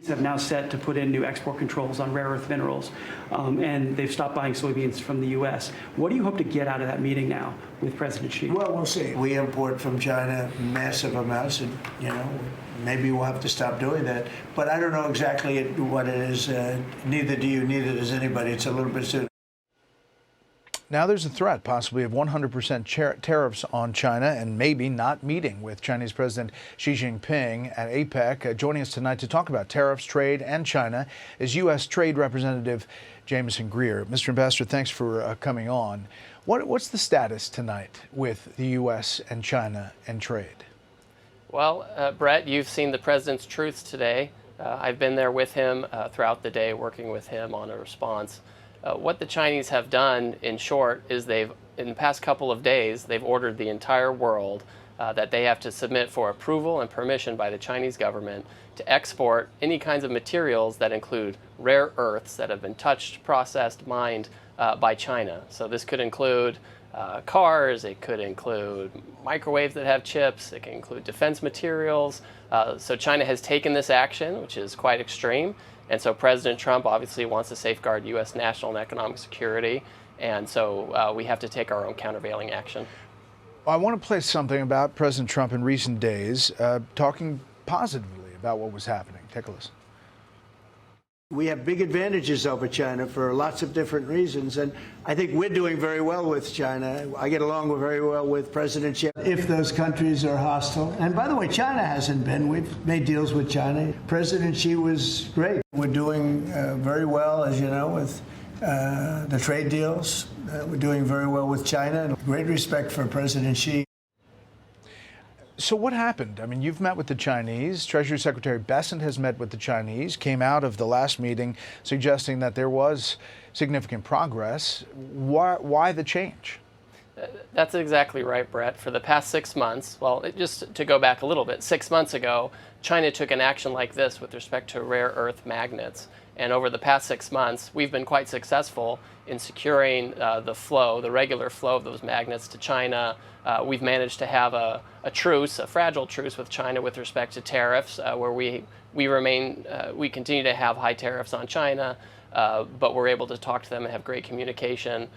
have now set to put in new export controls on rare earth minerals, and they've stopped buying soybeans from the U.S. What do you hope to get out of that meeting now with President Xi? Well, we'll see. We import from China massive amounts, and maybe we'll have to stop doing that. But I don't know exactly what it is. Neither do you. Neither does anybody. It's a little bit soon. Now there's a threat possibly of 100% tariffs on China and maybe not meeting with Chinese President Xi Jinping at APEC. Joining us tonight to talk about tariffs, trade, and China is U.S. Trade Representative Jamieson Greer. Mr. Ambassador, thanks for coming on. What's the status tonight with the U.S. and China and trade? Well, Brett, you've seen the president's truths today. I've been there with him throughout the day, working with him on a response. What the Chinese have done, in short, is in the past couple of days, they've ordered the entire world that they have to submit for approval and permission by the Chinese government to export any kinds of materials that include rare earths that have been touched, processed, mined by China. So this could include cars, it could include microwaves that have chips, it can include defense materials. So China has taken this action, which is quite extreme. And so President Trump obviously wants to safeguard U.S. national and economic security. And so we have to take our own countervailing action. I want to play something about President Trump in recent days, talking positively about what was happening. Take a listen. We have big advantages over China for lots of different reasons, and I think we're doing very well with China. I get along very well with President Xi. If those countries are hostile, and by the way, China hasn't been. We've made deals with China. President Xi was great. We're doing very well, as you know, with the trade deals. We're doing very well with China, and great respect for President Xi. So what happened? I mean, you've met with the Chinese. Treasury Secretary Bessent has met with the Chinese, came out of the last meeting suggesting that there was significant progress. Why the change? That's exactly right, Brett. For the past 6 months, well, just to go back a little bit, 6 months ago, China took an action like this with respect to rare earth magnets. And over the past 6 months, we've been quite successful in securing the regular flow of those magnets to China. We've managed to have a truce, a fragile truce with China with respect to tariffs, where we continue to have high tariffs on China, but we're able to talk to them and have great communication.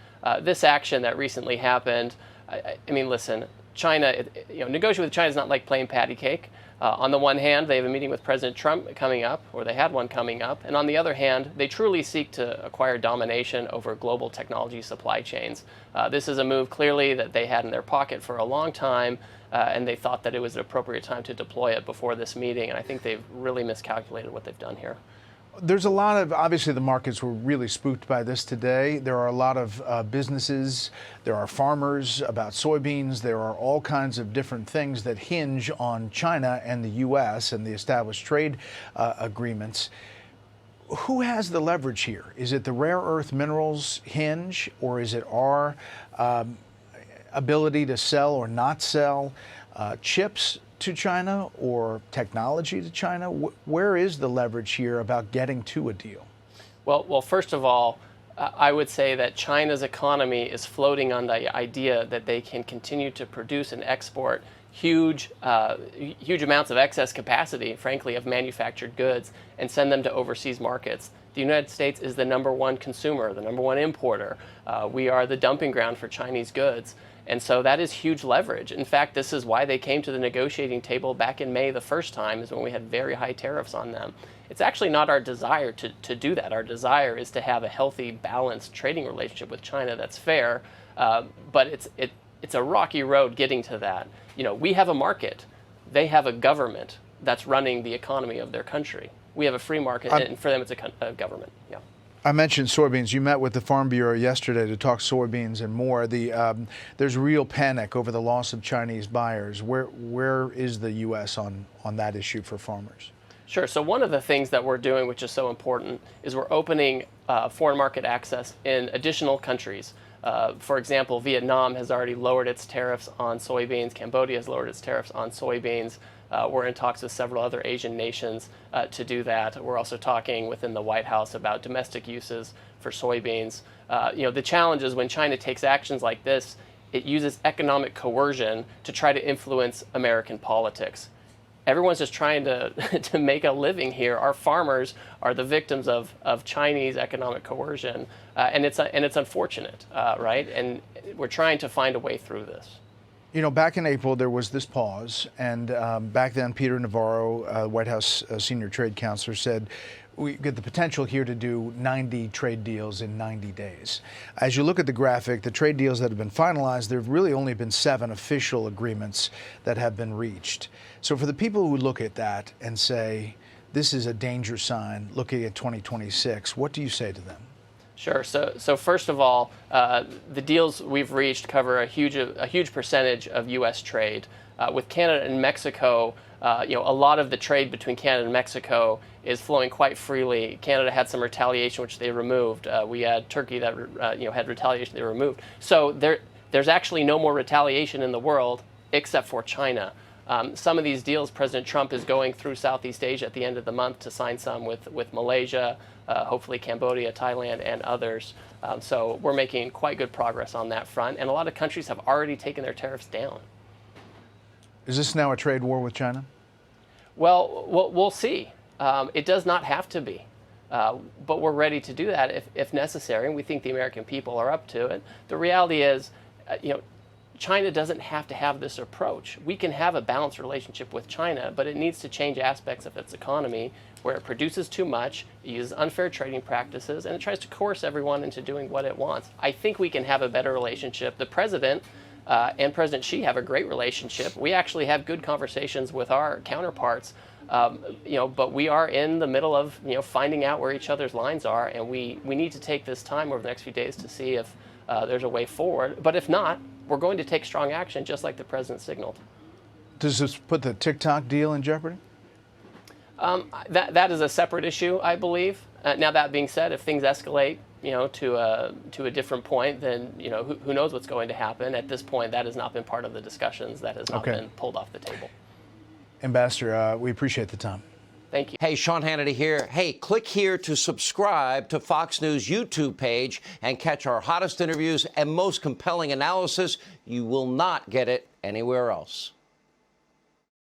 This action that recently happened, I mean, listen, China, negotiating with China is not like playing patty cake. On the one hand, they have a meeting with President Trump coming up, or they had one coming up, and on the other hand, they truly seek to acquire domination over global technology supply chains. This is a move clearly that they had in their pocket for a long time, and they thought that it was an appropriate time to deploy it before this meeting, and I think they've really miscalculated what they've done here. There's a lot of, obviously the markets were really spooked by this today. There are a lot of businesses, there are farmers about soybeans, there are all kinds of different things that hinge on China and the U.S. and the established trade agreements. Who has the leverage here? Is it the rare earth minerals hinge, or is it our ability to sell or not sell chips to China or technology to China? Where is the leverage here about getting to a deal? Well, first of all, I would say that China's economy is floating on the idea that they can continue to produce and export huge amounts of excess capacity, frankly, of manufactured goods and send them to overseas markets. The United States is the #1 consumer, the #1 importer. We are the dumping ground for Chinese goods. And so that is huge leverage. In fact, this is why they came to the negotiating table back in May the first time, is when we had very high tariffs on them. It's actually not our desire to do that. Our desire is to have a healthy, balanced trading relationship with China that's fair, but it's a rocky road getting to that. We have a market. They have a government that's running the economy of their country. We have a free market, and for them it's a government. Yeah. I mentioned soybeans. You met with the Farm Bureau yesterday to talk soybeans and more. There's real panic over the loss of Chinese buyers. Where is the U.S. on that issue for farmers? Sure. So one of the things that we're doing, which is so important, is we're opening foreign market access in additional countries. For example, Vietnam has already lowered its tariffs on soybeans. Cambodia has lowered its tariffs on soybeans. We're in talks with several other Asian nations to do that. We're also talking within the White House about domestic uses for soybeans. The challenge is when China takes actions like this, it uses economic coercion to try to influence American politics. everyone's just trying to to make a living here. Our farmers are the victims of Chinese economic coercion, and it's unfortunate, right? And we're trying to find a way through this. You know, back in April, there was this pause, and back then, Peter Navarro, White House senior trade counselor, said we get the potential here to do 90 trade deals in 90 days. As you look at the graphic, the trade deals that have been finalized, there have really only been 7 official agreements that have been reached. So for the people who look at that and say, this is a danger sign looking at 2026, what do you say to them? Sure. So first of all, the deals we've reached cover a huge percentage of U.S. trade. With Canada and Mexico, a lot of the trade between Canada and Mexico is flowing quite freely. Canada had some retaliation, which they removed. We had Turkey that had retaliation they removed. So there's actually no more retaliation in the world except for China. Some of these deals, President Trump is going through Southeast Asia at the end of the month to sign some with Malaysia, hopefully Cambodia, Thailand, and others. So we're making quite good progress on that front. And a lot of countries have already taken their tariffs down. Is this now a trade war with China? Well, we'll see. It does not have to be. But we're ready to do that if necessary, and we think the American people are up to it. The reality is, China doesn't have to have this approach. We can have a balanced relationship with China, but it needs to change aspects of its economy where it produces too much, it uses unfair trading practices, and it tries to coerce everyone into doing what it wants. I think we can have a better relationship. The president and President Xi have a great relationship. We actually have good conversations with our counterparts, but we are in the middle of finding out where each other's lines are, and we need to take this time over the next few days to see if there's a way forward. But if not, we're going to take strong action, just like the president signaled. Does this put the TikTok deal in jeopardy? That is a separate issue, I believe. Now, that being said, if things escalate, to a different point, then who knows what's going to happen. At this point, that has not been part of the discussions. That has not been pulled off the table. Ambassador, we appreciate the time. Thank you. Hey, Sean Hannity here. Hey, click here to subscribe to Fox News YouTube page and catch our hottest interviews and most compelling analysis. You will not get it anywhere else.